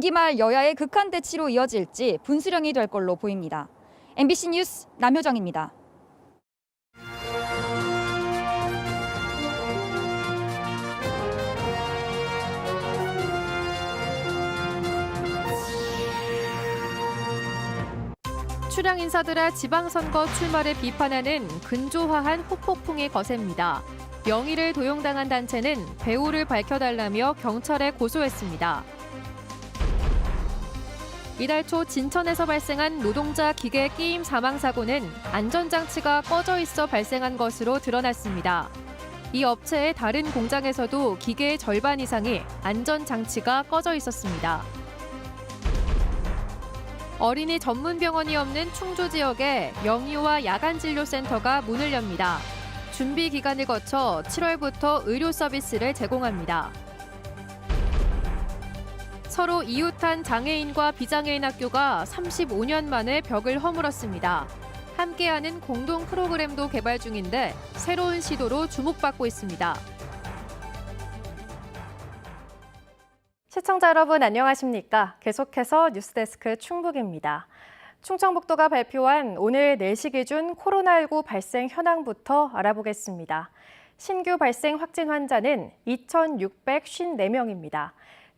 임기 말 여야의 극한 대치로 이어질지 분수령이 될 걸로 보입니다. MBC 뉴스 남효정입니다. 출향 인사들의 지방선거 출마를 비판하는 근조화한 후폭풍이 거셉니다. 명의를 도용당한 단체는 배우를 밝혀달라며 경찰에 고소했습니다. 이달 초 진천에서 발생한 노동자 기계 끼임 사망 사고는 안전장치가 꺼져 있어 발생한 것으로 드러났습니다. 이 업체의 다른 공장에서도 기계의 절반 이상이 안전장치가 꺼져 있었습니다. 어린이 전문 병원이 없는 충주 지역에 명의와 야간진료센터가 문을 엽니다. 준비 기간을 거쳐 7월부터 의료 서비스를 제공합니다. 서로 이웃한 장애인과 비장애인 학교가 35년 만에 벽을 허물었습니다. 함께하는 공동 프로그램도 개발 중인데 새로운 시도로 주목받고 있습니다. 시청자 여러분 안녕하십니까? 계속해서 뉴스데스크 충북입니다. 충청북도가 발표한 오늘 4시 기준 코로나19 발생 현황부터 알아보겠습니다. 신규 발생 확진 환자는 2,654명입니다.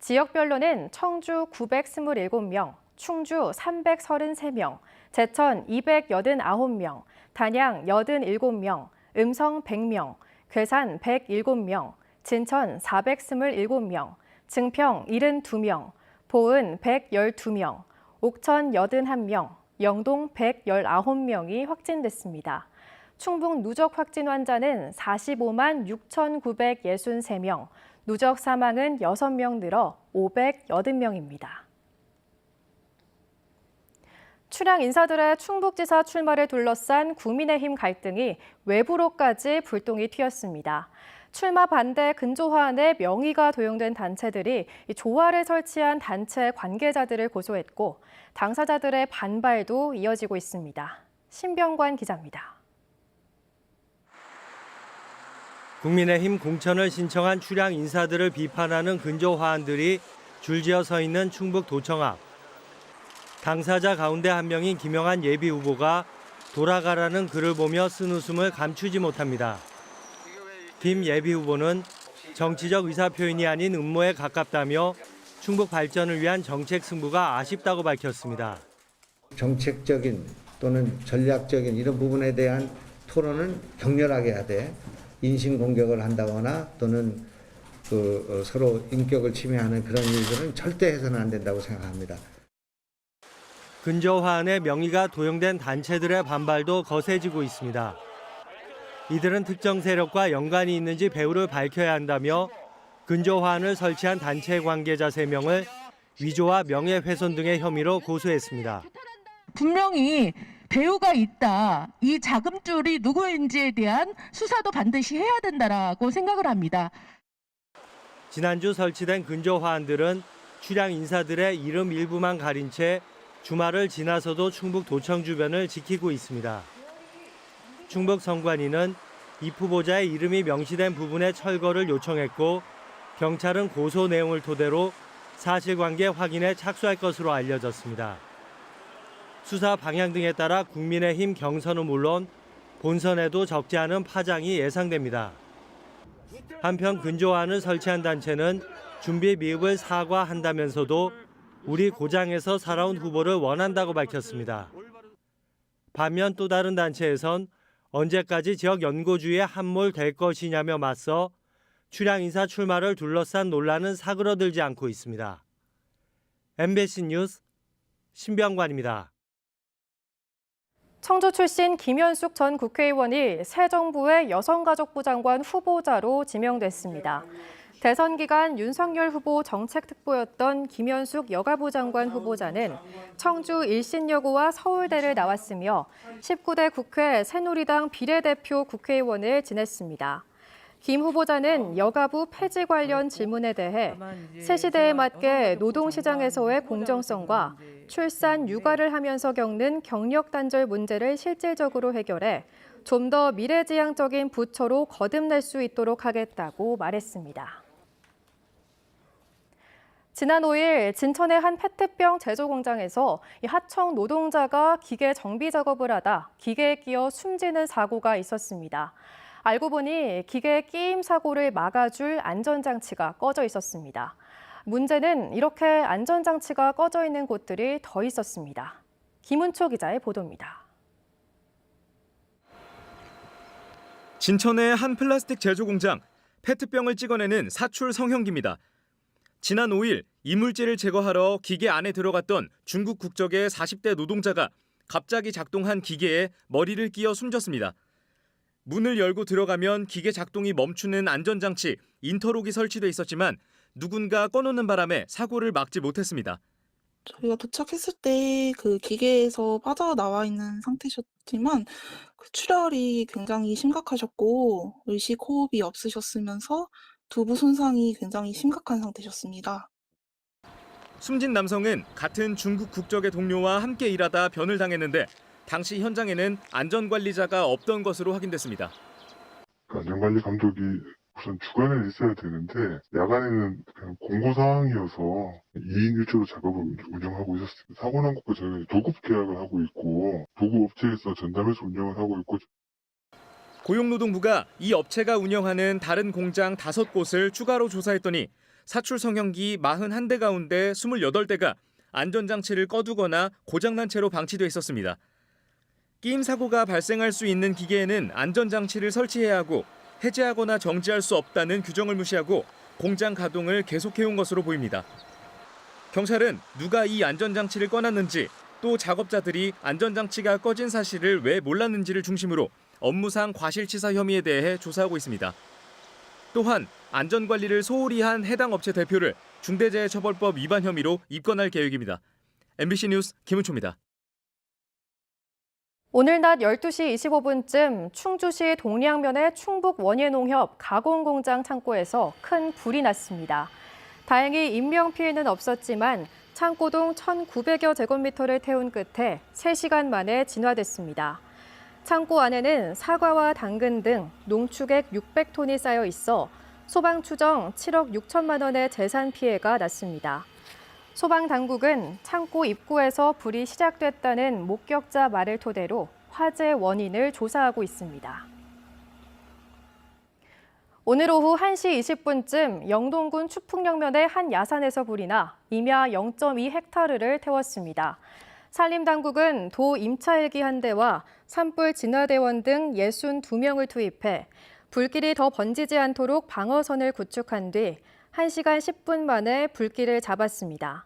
지역별로는 청주 927명, 충주 333명, 제천 289명, 단양 87명, 음성 100명, 괴산 107명, 진천 427명, 증평 72명, 보은 112명, 옥천 81명, 영동 119명이 확진됐습니다. 충북 누적 확진 환자는 45만 6,963명, 누적 사망은 6명 늘어 580명입니다. 출향 인사들의 충북지사 출마를 둘러싼 국민의힘 갈등이 외부로까지 불똥이 튀었습니다. 출마 반대 근조화안에 명의가 도용된 단체들이 조화를 설치한 단체 관계자들을 고소했고 당사자들의 반발도 이어지고 있습니다. 신병관 기자입니다. 국민의힘 공천을 신청한 출향 인사들을 비판하는 근조화안들이 줄지어 서 있는 충북도청 앞. 당사자 가운데 한 명인 김영한 예비후보가 돌아가라는 글을 보며 쓴 웃음을 감추지 못합니다. 김 예비후보는 정치적 의사표현이 아닌 음모에 가깝다며 충북 발전을 위한 정책 승부가 아쉽다고 밝혔습니다. 정책적인 또는 전략적인 이런 부분에 대한 토론은 격렬하게 해야 돼. 인신공격을 한다거나 또는 서로 인격을 침해하는 그런 일들은 절대 해서는 안 된다고 생각합니다. 근저화안에 명의가 도용된 단체들의 반발도 거세지고 있습니다. 이들은 특정 세력과 연관이 있는지 배우를 밝혀야 한다며 근저화안을 설치한 단체 관계자 3명을 위조와 명예훼손 등의 혐의로 고소했습니다. 분명히 배우가 있다. 이 자금줄이 누구인지에 대한 수사도 반드시 해야 된다라고 생각을 합니다. 지난주 설치된 근저화안들은 출향 인사들의 이름 일부만 가린 채 주말을 지나서도 충북도청 주변을 지키고 있습니다. 충북 선관위는 이 후보자의 이름이 명시된 부분의 철거를 요청했고 경찰은 고소 내용을 토대로 사실관계 확인에 착수할 것으로 알려졌습니다. 수사 방향 등에 따라 국민의힘 경선은 물론 본선에도 적지 않은 파장이 예상됩니다. 한편 근조안을 설치한 단체는 준비 미흡을 사과한다면서도 우리 고장에서 살아온 후보를 원한다고 밝혔습니다. 반면 또 다른 단체에선 언제까지 지역 연고주의에 함몰될 것이냐며 맞서 출향 인사 출마를 둘러싼 논란은 사그러들지 않고 있습니다. MBC 뉴스 신병관입니다. 청주 출신 김현숙 전 국회의원이 새 정부의 여성가족부 장관 후보자로 지명됐습니다. 대선 기간 윤석열 후보 정책특보였던 김현숙 여가부 장관 후보자는 청주 1신여고와 서울대를 나왔으며 19대 국회 새누리당 비례대표 국회의원을 지냈습니다. 김 후보자는 여가부 폐지 관련 질문에 대해 새 시대에 맞게 노동시장에서의 공정성과 출산, 육아를 하면서 겪는 경력 단절 문제를 실질적으로 해결해 좀 더 미래지향적인 부처로 거듭날 수 있도록 하겠다고 말했습니다. 지난 5일 진천의 한 페트병 제조 공장에서 하청 노동자가 기계 정비 작업을 하다 기계에 끼어 숨지는 사고가 있었습니다. 알고 보니 기계 끼임 사고를 막아줄 안전장치가 꺼져 있었습니다. 문제는 이렇게 안전장치가 꺼져 있는 곳들이 더 있었습니다. 김은초 기자의 보도입니다. 진천의 한 플라스틱 제조 공장, 페트병을 찍어내는 사출 성형기입니다. 지난 5일 이물질을 제거하러 기계 안에 들어갔던 중국 국적의 40대 노동자가 갑자기 작동한 기계에 머리를 끼어 숨졌습니다. 문을 열고 들어가면 기계 작동이 멈추는 안전장치 인터록이 설치돼 있었지만 누군가 꺼놓는 바람에 사고를 막지 못했습니다. 저희가 도착했을 때 그 기계에서 빠져나와 있는 상태셨지만 그 출혈이 굉장히 심각하셨고 의식 호흡이 없으셨으면서 두부 손상이 굉장히 심각한 상태셨습니다. 숨진 남성은 같은 중국 국적의 동료와 함께 일하다 변을 당했는데 당시 현장에는 안전관리자가 없던 것으로 확인됐습니다. 안전관리 감독이 우선 주간에 있어야 되는데 야간에는 그냥 공고 사항이어서 2인 1조로 작업을 운영하고 있었습니다. 사고 난 곳과 저희가 도급 계약을 하고 있고 도급 업체에서 전담해서 운영을 하고 있고. 고용노동부가 이 업체가 운영하는 다른 공장 5곳을 추가로 조사했더니 사출 성형기 41대 가운데 28대가 안전장치를 꺼두거나 고장난 채로 방치돼 있었습니다. 끼임 사고가 발생할 수 있는 기계에는 안전장치를 설치해야 하고 해제하거나 정지할 수 없다는 규정을 무시하고 공장 가동을 계속해온 것으로 보입니다. 경찰은 누가 이 안전장치를 꺼놨는지 또 작업자들이 안전장치가 꺼진 사실을 왜 몰랐는지를 중심으로 업무상 과실치사 혐의에 대해 조사하고 있습니다. 또한 안전관리를 소홀히 한 해당 업체 대표를 중대재해처벌법 위반 혐의로 입건할 계획입니다. MBC 뉴스 김은초입니다. 오늘 낮 12시 25분쯤 충주시 동량면의 충북 원예농협 가공공장 창고에서 큰 불이 났습니다. 다행히 인명피해는 없었지만 창고동 1,900여 제곱미터를 태운 끝에 3시간 만에 진화됐습니다. 창고 안에는 사과와 당근 등 농축액 600톤이 쌓여 있어 소방 추정 7억 6천만 원의 재산 피해가 났습니다. 소방당국은 창고 입구에서 불이 시작됐다는 목격자 말을 토대로 화재 원인을 조사하고 있습니다. 오늘 오후 1시 20분쯤 영동군 추풍령면의 한 야산에서 불이 나 임야 0.2헥타르를 태웠습니다. 산림당국은 도 임차헬기 한 대와 산불 진화대원 등 62명을 투입해 불길이 더 번지지 않도록 방어선을 구축한 뒤 1시간 10분 만에 불길을 잡았습니다.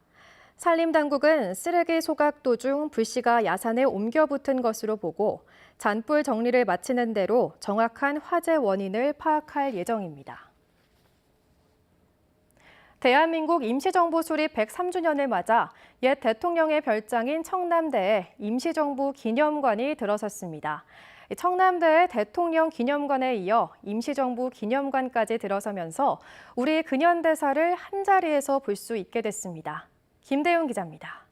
산림당국은 쓰레기 소각 도중 불씨가 야산에 옮겨 붙은 것으로 보고 잔불 정리를 마치는 대로 정확한 화재 원인을 파악할 예정입니다. 대한민국 임시정부 수립 103주년을 맞아 옛 대통령의 별장인 청남대에 임시정부 기념관이 들어섰습니다. 청남대의 대통령 기념관에 이어 임시정부 기념관까지 들어서면서 우리 근현대사를 한자리에서 볼 수 있게 됐습니다. 김대훈 기자입니다.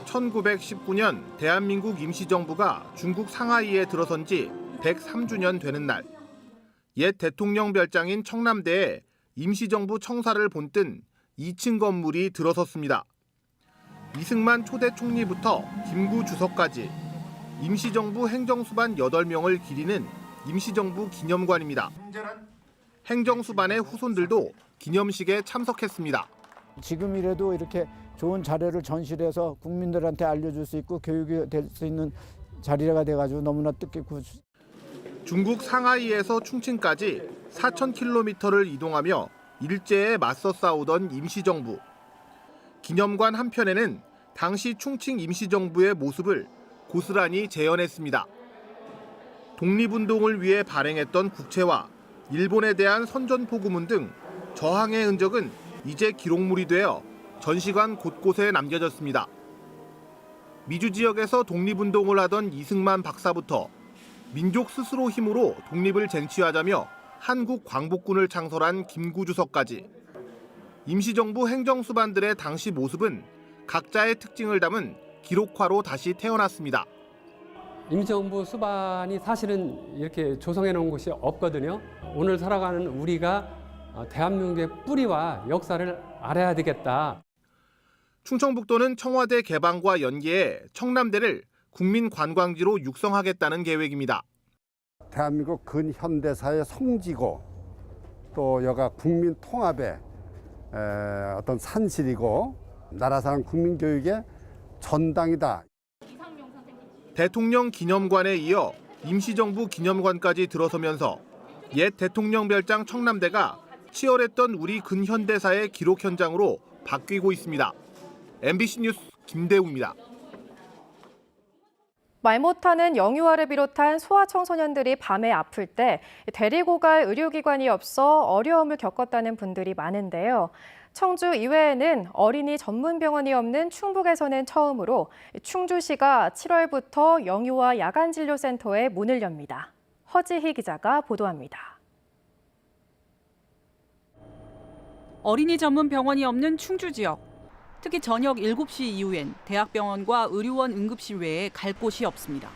1919년 대한민국 임시정부가 중국 상하이에 들어선 지 103주년 되는 날, 옛 대통령 별장인 청남대에 임시정부 청사를 본뜬 2층 건물이 들어섰습니다. 이승만 초대 총리부터 김구 주석까지 임시정부 행정수반 8명을 기리는 임시정부 기념관입니다. 행정수반의 후손들도 기념식에 참석했습니다. 지금이라도 이렇게 좋은 자료를 전시해서 국민들한테 알려줄 수 있고 교육이 될 수 있는 자리가 돼가지고 너무나 뜻깊고. 중국 상하이에서 충칭까지 4,000km를 이동하며 일제에 맞서 싸우던 임시정부. 기념관 한편에는 당시 충칭 임시정부의 모습을 고스란히 재현했습니다. 독립운동을 위해 발행했던 국채와 일본에 대한 선전포고문 등 저항의 흔적은 이제 기록물이 되어 전시관 곳곳에 남겨졌습니다. 미주 지역에서 독립운동을 하던 이승만 박사부터 민족 스스로 힘으로 독립을 쟁취하자며 한국 광복군을 창설한 김구 주석까지 임시정부 행정수반들의 당시 모습은 각자의 특징을 담은 기록화로 다시 태어났습니다. 임시정부 수반이 사실은 이렇게 조성해 놓은 곳이 없거든요. 오늘 살아가는 우리가 대한민국의 뿌리와 역사를 알아야 되겠다. 충청북도는 청와대 개방과 연계해 청남대를 국민관광지로 육성하겠다는 계획입니다. 대한민국 근현대사의 성지고 또 여가 국민 통합의 어떤 산실이고 나라사랑 국민교육의 전당이다. 대통령 기념관에 이어 임시정부 기념관까지 들어서면서 옛 대통령 별장 청남대가 치열했던 우리 근현대사의 기록 현장으로 바뀌고 있습니다. MBC 뉴스 김대우입니다. 말 못하는 영유아를 비롯한 소아청소년들이 밤에 아플 때 데리고 갈 의료기관이 없어 어려움을 겪었다는 분들이 많은데요. 청주 이외에는 어린이 전문 병원이 없는 충북에서는 처음으로 충주시가 7월부터 영유아 야간진료센터에 문을 엽니다. 허지희 기자가 보도합니다. 어린이 전문 병원이 없는 충주 지역. 특히 저녁 7시 이후엔 대학병원과 의료원 응급실 외에 갈 곳이 없습니다.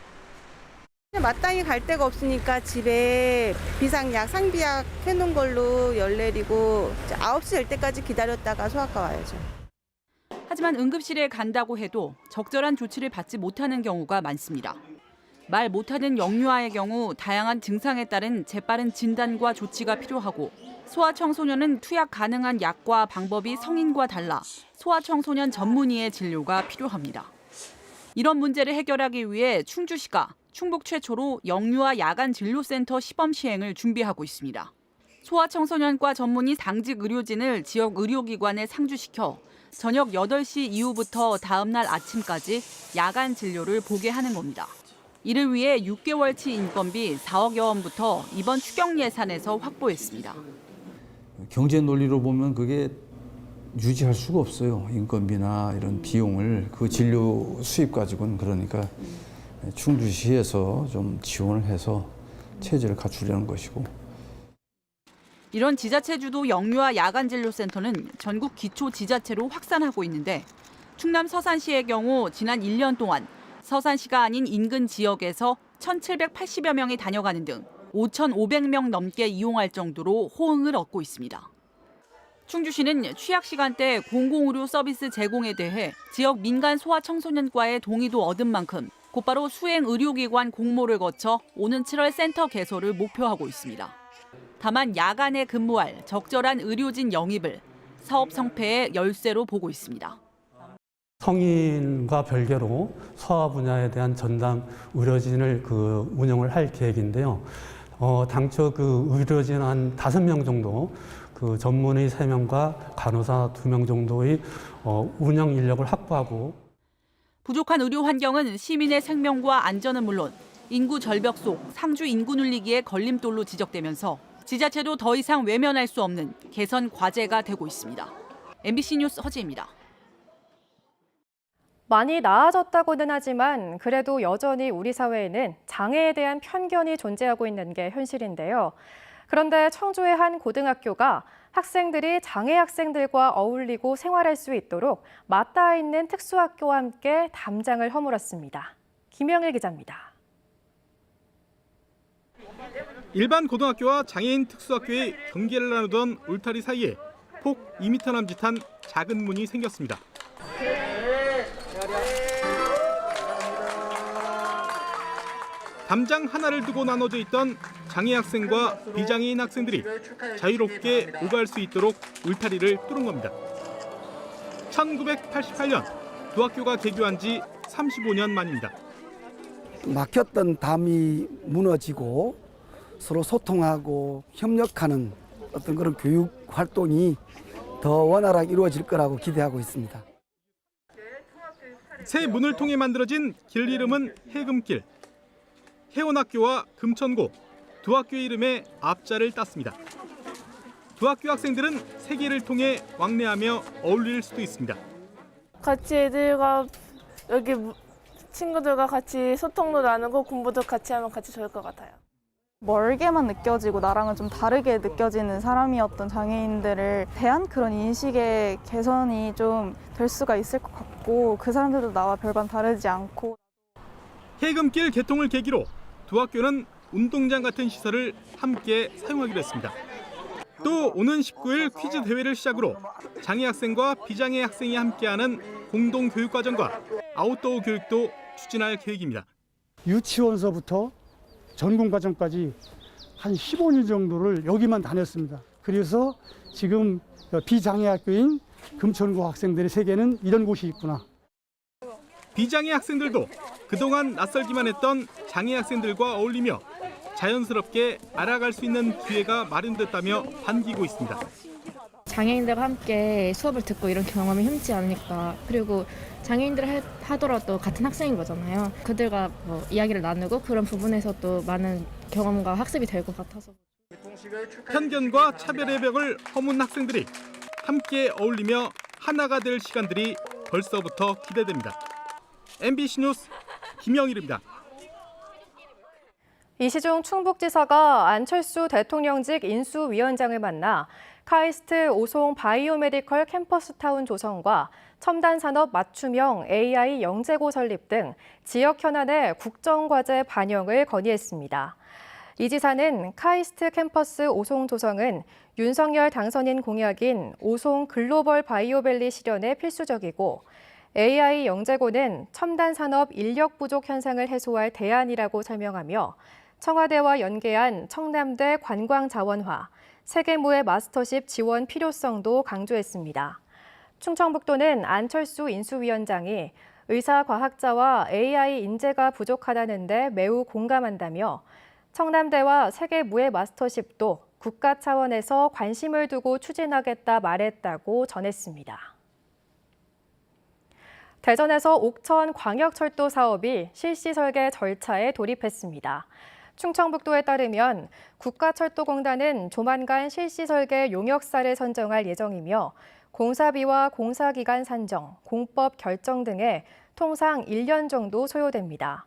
마땅히 갈 데가 없으니까 집에 비상약, 상비약 해놓은 걸로 열 내리고 9시 될 때까지 기다렸다가 소아과 와야죠. 하지만 응급실에 간다고 해도 적절한 조치를 받지 못하는 경우가 많습니다. 말 못하는 영유아의 경우 다양한 증상에 따른 재빠른 진단과 조치가 필요하고 소아청소년은 투약 가능한 약과 방법이 성인과 달라 소아청소년 전문의의 진료가 필요합니다. 이런 문제를 해결하기 위해 충주시가 충북 최초로 영유아 야간진료센터 시범 시행을 준비하고 있습니다. 소아청소년과 전문의 당직 의료진을 지역 의료기관에 상주시켜 저녁 8시 이후부터 다음 날 아침까지 야간 진료를 보게 하는 겁니다. 이를 위해 6개월치 인건비 4억여 원부터 이번 추경 예산에서 확보했습니다. 경제 논리로 보면 그게 유지할 수가 없어요. 인건비나 이런 비용을 그 진료 수입 가지고는. 그러니까 충주시에서 좀 지원을 해서 체제를 갖추려는 것이고. 이런 지자체 주도 영유아 야간진료센터는 전국 기초 지자체로 확산하고 있는데 충남 서산시의 경우 지난 1년 동안 서산시가 아닌 인근 지역에서 1,780여 명이 다녀가는 등 5,500명 넘게 이용할 정도로 호응을 얻고 있습니다. 충주시는 취약 시간대 공공의료 서비스 제공에 대해 지역 민간 소아청소년과의 동의도 얻은 만큼 곧바로 수행 의료기관 공모를 거쳐 오는 7월 센터 개설을 목표하고 있습니다. 다만 야간에 근무할 적절한 의료진 영입을 사업 성패의 열쇠로 보고 있습니다. 성인과 별개로 소아 분야에 대한 전담 의료진을 운영을 할 계획인데요. 당초 의료진 한 5명 정도, 전문의 3명과 간호사 2명 정도의 운영 인력을 확보하고. 부족한 의료 환경은 시민의 생명과 안전은 물론 인구 절벽 속 상주 인구 눌리기의 걸림돌로 지적되면서 지자체도 더 이상 외면할 수 없는 개선 과제가 되고 있습니다. MBC 뉴스 허지입니다. 많이 나아졌다고는 하지만 그래도 여전히 우리 사회에는 장애에 대한 편견이 존재하고 있는 게 현실인데요. 그런데 청주의 한 고등학교가 학생들이 장애 학생들과 어울리고 생활할 수 있도록 맞닿아 있는 특수학교와 함께 담장을 허물었습니다. 김영일 기자입니다. 일반 고등학교와 장애인 특수학교의 경계를 나누던 울타리 사이에 폭 2m 남짓한 작은 문이 생겼습니다. 담장 하나를 두고 나눠져 있던 장애 학생과 비장애인 학생들이 자유롭게 오갈 수 있도록 울타리를 뚫은 겁니다. 1988년 두 학교가 개교한 지 35년 만입니다. 막혔던 담이 무너지고 서로 소통하고 협력하는 어떤 그런 교육 활동이 더 원활하게 이루어질 거라고 기대하고 있습니다. 새 문을 통해 만들어진 길 이름은 해금길. 해원학교와 금천고 두 학교 이름의 앞자를 땄습니다. 두 학교 학생들은 세계를 통해 왕래하며 어울릴 수도 있습니다. 같이 애들과 여기 친구들과 같이 소통도 나누고 공부도 같이 하면 같이 좋을 것 같아요. 멀게만 느껴지고 나랑은 좀 다르게 느껴지는 사람이었던 장애인들을 대한 그런 인식의 개선이 좀 될 수가 있을 것 같고 그 사람들도 나와 별반 다르지 않고. 해금길 개통을 계기로 두 학교는 운동장 같은 시설을 함께 사용하기로 했습니다. 또 오는 19일 퀴즈 대회를 시작으로 장애 학생과 비장애 학생이 함께하는 공동 교육과정과 아웃도어 교육도 추진할 계획입니다. 유치원서부터 전공과정까지 한 15년 정도를 여기만 다녔습니다. 그래서 지금 비장애 학교인 금천구 학생들의 세계는 이런 곳이 있구나. 비장애 학생들도 그동안 낯설기만 했던 장애 학생들과 어울리며 자연스럽게 알아갈 수 있는 기회가 마련됐다며 반기고 있습니다. 장애인들과 함께 수업을 듣고 이런 경험이 흔치 않으니까, 그리고 장애인들 하더라도 같은 학생인 거잖아요. 그들과 이야기를 나누고 그런 부분에서 또 많은 경험과 학습이 될 것 같아서. 편견과 차별의 벽을 허문 학생들이 함께 어울리며 하나가 될 시간들이 벌써부터 기대됩니다. MBC 뉴스 김영일입니다. 이시중 충북지사가 안철수 대통령직 인수위원장을 만나 카이스트 오송 바이오메디컬 캠퍼스타운 조성과 첨단산업 맞춤형 AI 영재고 설립 등 지역 현안의 국정과제 반영을 건의했습니다. 이 지사는 카이스트 캠퍼스 오송 조성은 윤석열 당선인 공약인 오송 글로벌 바이오밸리 실현에 필수적이고, AI 영재고는 첨단 산업 인력 부족 현상을 해소할 대안이라고 설명하며 청와대와 연계한 청남대 관광자원화, 세계무예 마스터십 지원 필요성도 강조했습니다. 충청북도는 안철수 인수위원장이 의사과학자와 AI 인재가 부족하다는데 매우 공감한다며 청남대와 세계무예 마스터십도 국가 차원에서 관심을 두고 추진하겠다 말했다고 전했습니다. 대전에서 옥천 광역철도 사업이 실시 설계 절차에 돌입했습니다. 충청북도에 따르면 국가철도공단은 조만간 실시 설계 용역사를 선정할 예정이며 공사비와 공사기간 산정, 공법 결정 등에 통상 1년 정도 소요됩니다.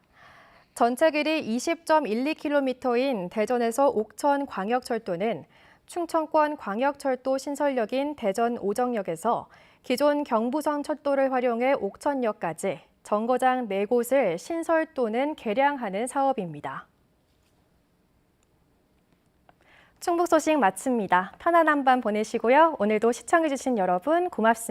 전체 길이 20.12km인 대전에서 옥천 광역철도는 충청권 광역철도 신설역인 대전 오정역에서 기존 경부선 철도를 활용해 옥천역까지 정거장 4곳을 신설 또는 개량하는 사업입니다. 충북 소식 마칩니다. 편안한 밤 보내시고요. 오늘도 시청해주신 여러분 고맙습니다.